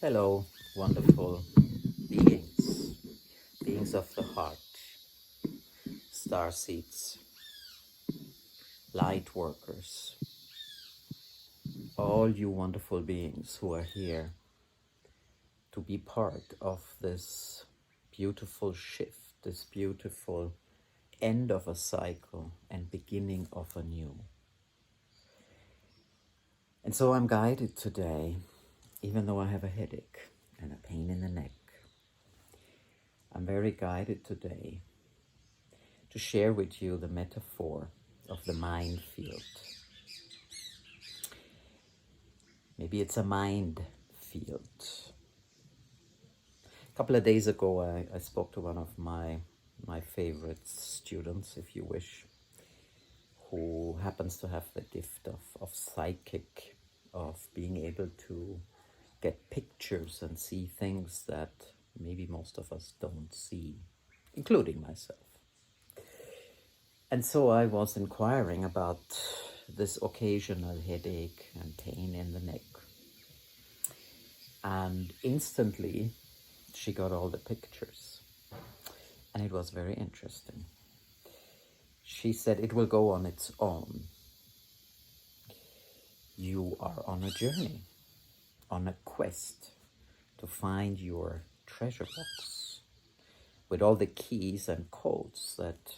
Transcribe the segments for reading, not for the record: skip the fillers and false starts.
Hello, wonderful beings, beings of the heart, star seeds, light workers, all you wonderful beings who are here to be part of this beautiful shift, this beautiful end of a cycle and beginning of a new. And so I'm guided today, even though I have a headache and a pain in the neck. I'm very guided today to share with you the metaphor of the mind field. Maybe it's a mind field. A couple of days ago, I spoke to one of my favorite students, if you wish, who happens to have the gift of psychic, of being able to get pictures and see things that maybe most of us don't see, including myself. And so I was inquiring about this occasional headache and pain in the neck. And instantly, she got all the pictures. And it was very interesting. She said it will go on its own. You are on a journey, on a quest to find your treasure box with all the keys and codes that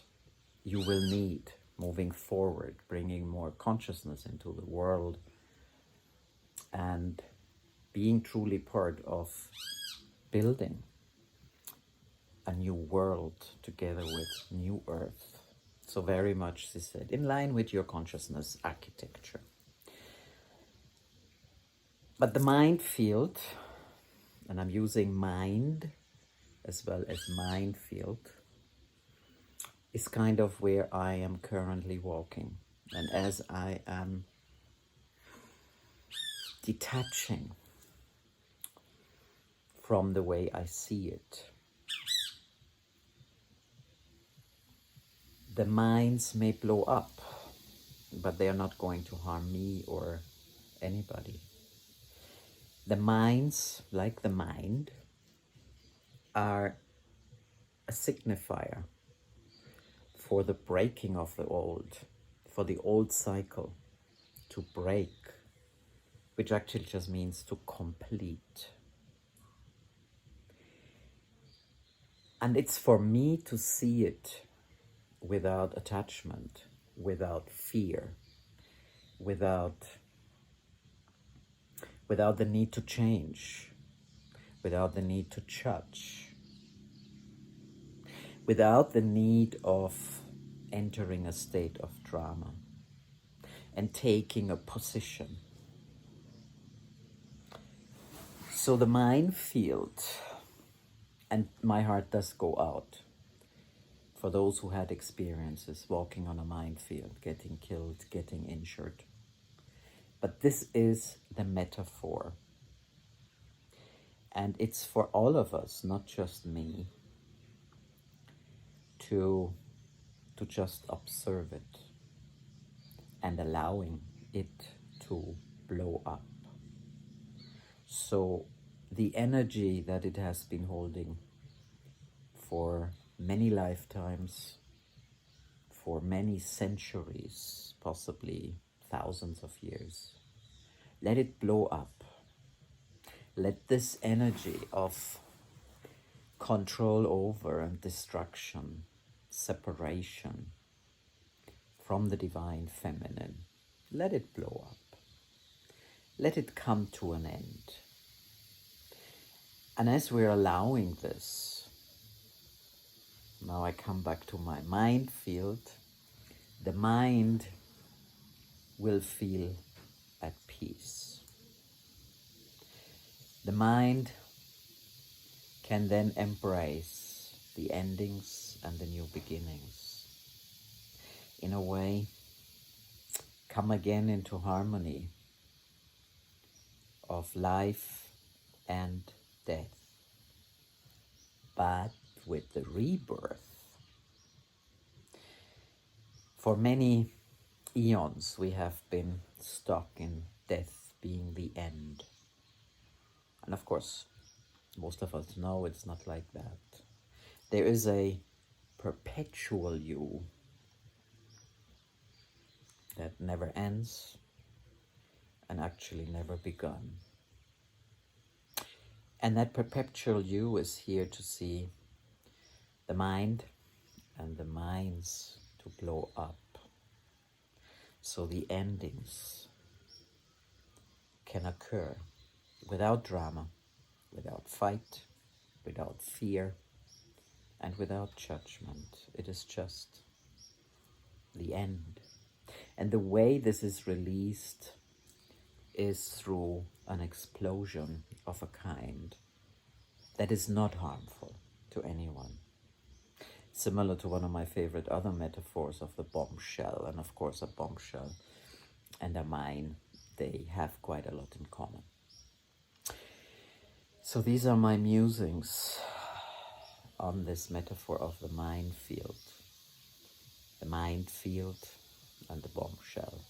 you will need moving forward, bringing more consciousness into the world and being truly part of building a new world together with new earth. So very much, she said, in line with your consciousness architecture. But the mind field, and I'm using mind as well as mind field, is kind of where I am currently walking. And as I am detaching from the way I see it, the minds may blow up, but they are not going to harm me or anybody. The minds, like the mind, are a signifier for the breaking of the old, for the old cycle to break, which actually just means to complete. And it's for me to see it without attachment, without fear, without the need to change, without the need to judge, without the need of entering a state of drama and taking a position. So the minefield, and my heart does go out for those who had experiences walking on a minefield, getting killed, getting injured. But this is the metaphor. And it's for all of us, not just me, to just observe it and allowing it to blow up. So the energy that it has been holding for many lifetimes, for many centuries, possibly thousands of years, let it blow up. Let this energy of control over and destruction, separation from the divine feminine, let it blow up. Let it come to an end. And as we're allowing this, now I come back to my mind field, the mind will feel at peace. The mind can then embrace the endings and the new beginnings. In a way, come again into harmony of life and death, but with the rebirth. For many eons we have been stuck in death being the end. And of course, most of us know it's not like that. There is a perpetual you that never ends and actually never begun. And that perpetual you is here to see the mind and the minds to blow up. So the endings can occur without drama, without fight, without fear, and without judgment. It is just the end. And the way this is released is through an explosion of a kind that is not harmful to anyone. Similar to one of my favorite other metaphors of the bombshell. And of course, a bombshell and a mine, they have quite a lot in common. So these are my musings on this metaphor of the minefield. The minefield and the bombshell.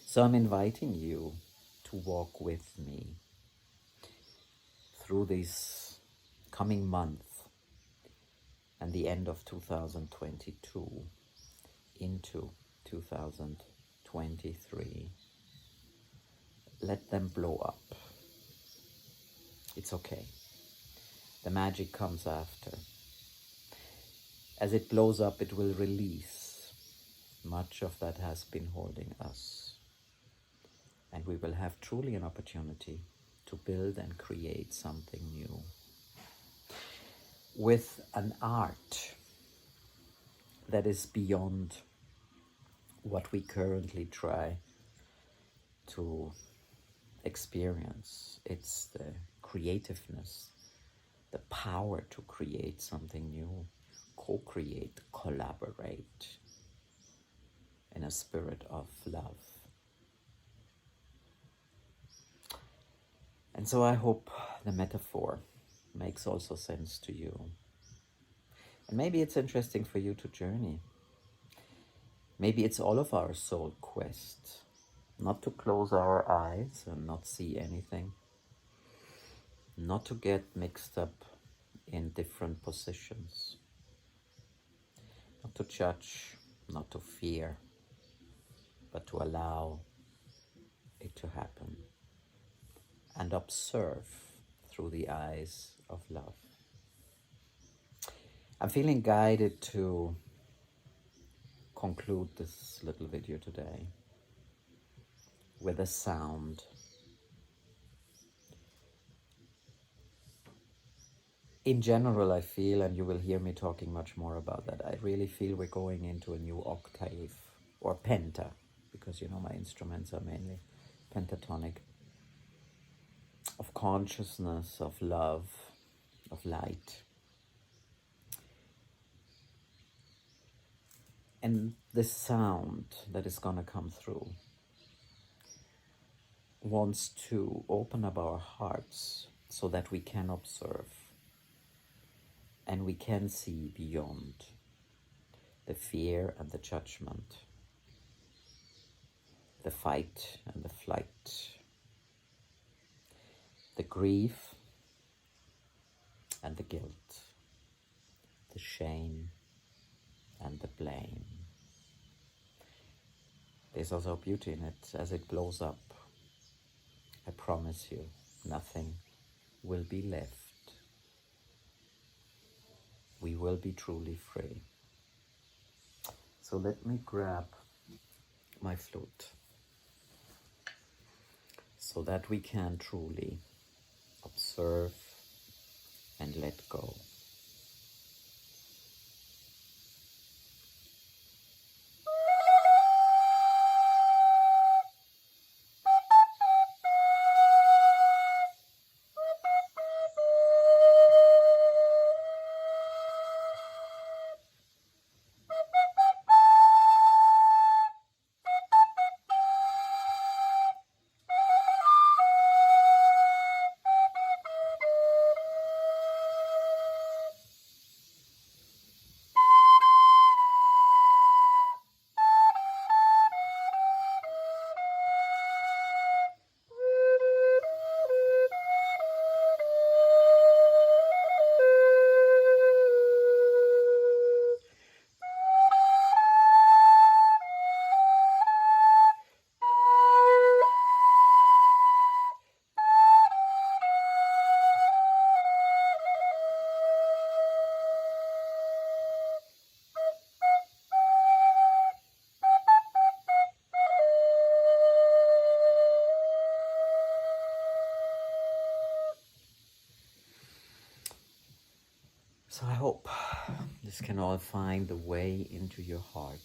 So I'm inviting you to walk with me through these coming months and the end of 2022 into 2023. Let them blow up. It's okay. The magic comes after. As it blows up, it will release much of that has been holding us. And we will have truly an opportunity to build and create something new. With an art that is beyond what we currently try to experience. It's the creativeness, the power to create something new, co-create, collaborate in a spirit of love. And so I hope the metaphor makes also sense to you. And maybe it's interesting for you to journey. Maybe it's all of our soul quest, not to close our eyes and not see anything, not to get mixed up in different positions, not to judge, not to fear, but to allow it to happen and observe through the eyes of love. I'm feeling guided to conclude this little video today with a sound. In general, I feel, and you will hear me talking much more about that, I really feel we're going into a new octave, or penta, because you know my instruments are mainly pentatonic, of consciousness, of love, of light. And this sound that is going to come through wants to open up our hearts so that we can observe and we can see beyond the fear and the judgment, the fight and the flight, the grief and the guilt, the shame and the blame. There's also beauty in it. As it blows up, I promise you, nothing will be left. We will be truly free. So let me grab my flute so that we can truly observe and let go. So I hope this can all find the way into your heart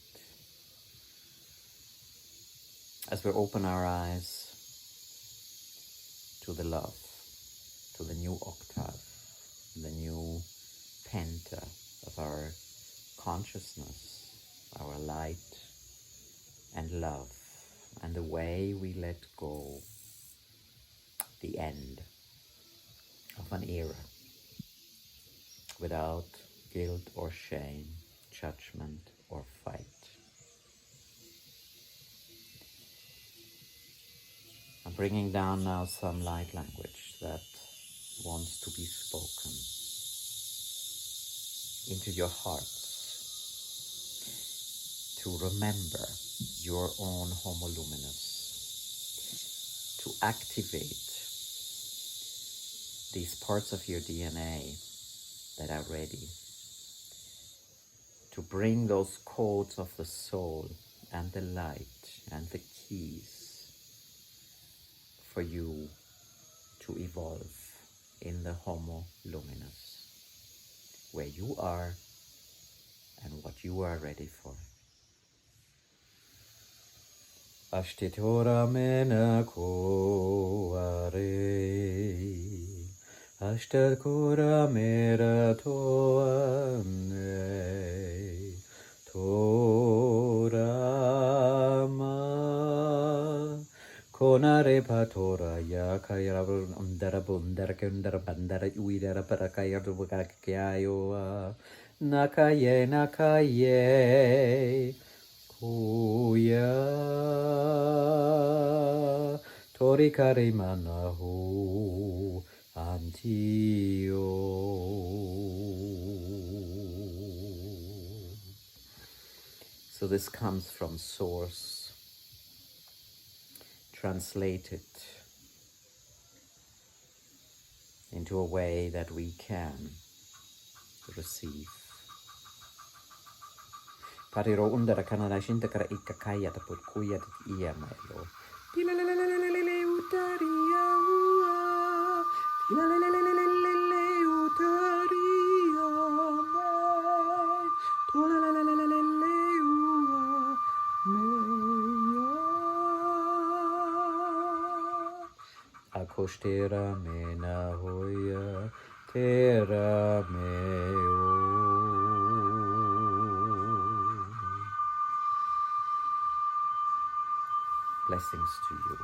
as we open our eyes to the love, to the new octave, the new penta of our consciousness, our light and love, and the way we let go the end of an era without guilt or shame, judgment or fight. I'm bringing down now some light language that wants to be spoken into your hearts to remember your own homoluminous, to activate these parts of your DNA that are ready, to bring those codes of the soul and the light and the keys for you to evolve in the Homo Luminous, where you are and what you are ready for. Ashtitora mena koare, ashtakura mera toane, torama, konare patora ya kayarabun undara bundara kundara bandara uidara parakayarubakakayo, nakaye nakaye. Kuya torikare manahu antio. So this comes from Source, translated into a way that we can receive. Pariro undara kanana shinta kara ikakaya ta purkuya ta iya mailo. Tilalelelelelele utaria ua. Tilalelelelelele utaria mai. Tolalelelelele ua meya. Akostera mena hoya tera meo. Blessings to you,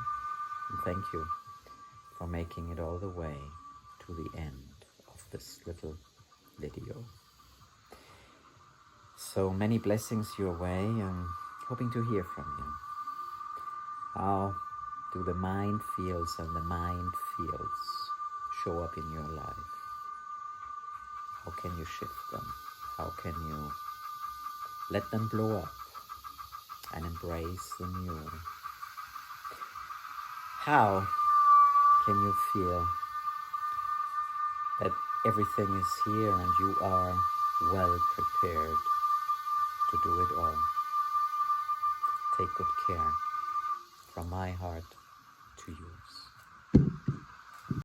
and thank you for making it all the way to the end of this little video. So many blessings your way. I'm hoping to hear from you. How do the mind fields and the mind fields show up in your life? How can you shift them? How can you let them blow up and embrace the new? How can you feel that everything is here and you are well prepared to do it all? Take good care from my heart to yours.